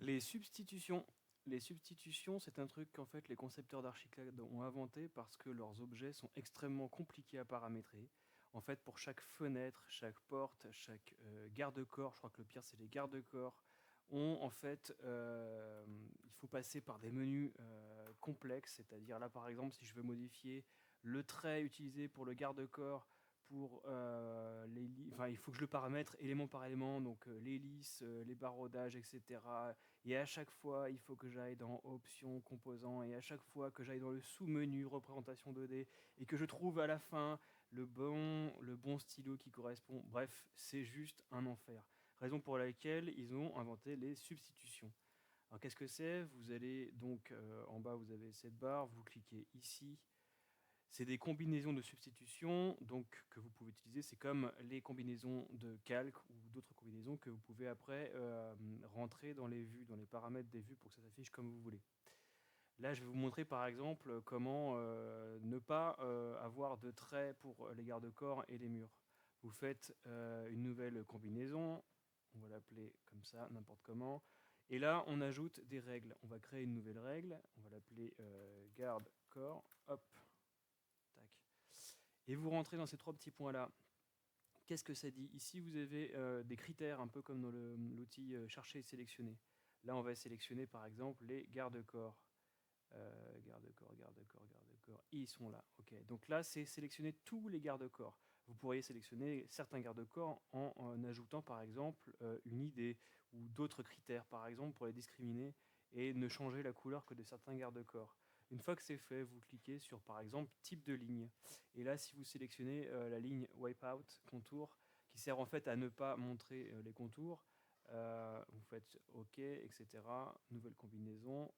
Les substitutions. Les substitutions, c'est un truc qu'en fait les concepteurs d'Archicad ont inventé parce que leurs objets sont extrêmement compliqués à paramétrer. En fait, pour chaque fenêtre, chaque porte, chaque garde-corps, je crois que le pire c'est les garde-corps, il faut passer par des menus complexes. C'est-à-dire là, par exemple, si je veux modifier le trait utilisé pour le garde-corps, il faut que je le paramètre élément par élément, donc l'hélice, les baraudages, etc. Et à chaque fois, il faut que j'aille dans Options, Composants, et à chaque fois que j'aille dans le sous-menu Représentation 2D, et que je trouve à la fin le bon stylo qui correspond. Bref, c'est juste un enfer. Raison pour laquelle ils ont inventé les substitutions. Alors qu'est-ce que c'est? Vous allez donc en bas, vous avez cette barre, vous cliquez ici. C'est des combinaisons de substitution donc, que vous pouvez utiliser. C'est comme les combinaisons de calque ou d'autres combinaisons que vous pouvez après rentrer dans les vues, dans les paramètres des vues pour que ça s'affiche comme vous voulez. Là, je vais vous montrer par exemple comment ne pas avoir de traits pour les garde-corps et les murs. Vous faites une nouvelle combinaison, on va l'appeler comme ça, n'importe comment. Et là, on ajoute des règles. On va créer une nouvelle règle, on va l'appeler garde-corps. Hop, tac. Et vous rentrez dans ces trois petits points-là. Qu'est-ce que ça dit? Ici, vous avez des critères, un peu comme dans l'outil chercher et sélectionner. Là, on va sélectionner par exemple les garde-corps. Garde-corps, garde-corps, garde-corps. Ils sont là. Ok. Donc là, c'est sélectionner tous les garde-corps. Vous pourriez sélectionner certains garde-corps en ajoutant par exemple une idée ou d'autres critères, par exemple, pour les discriminer et ne changer la couleur que de certains garde-corps. Une fois que c'est fait, vous cliquez sur par exemple type de ligne. Et là, si vous sélectionnez la ligne Wipeout, contour, qui sert en fait à ne pas montrer les contours, vous faites OK, etc. Nouvelle combinaison.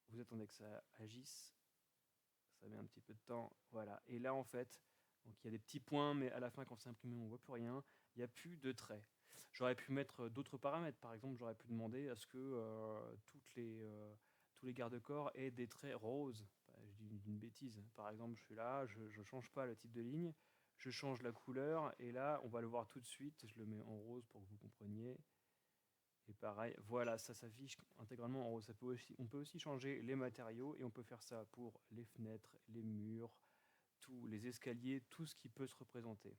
Vous attendez que ça agisse. Ça met un petit peu de temps. Voilà. Et là, en fait, donc il y a des petits points, mais à la fin, quand c'est imprimé, on ne voit plus rien. Il n'y a plus de traits. J'aurais pu mettre d'autres paramètres. Par exemple, j'aurais pu demander à ce que tous les garde-corps aient des traits roses. Je dis une bêtise. Par exemple, je suis là, je ne change pas le type de ligne, je change la couleur, et là, on va le voir tout de suite. Je le mets en rose pour que vous compreniez. Et pareil, voilà, ça s'affiche intégralement en haut. On peut aussi changer les matériaux et on peut faire ça pour les fenêtres, les murs, tous les escaliers, tout ce qui peut se représenter.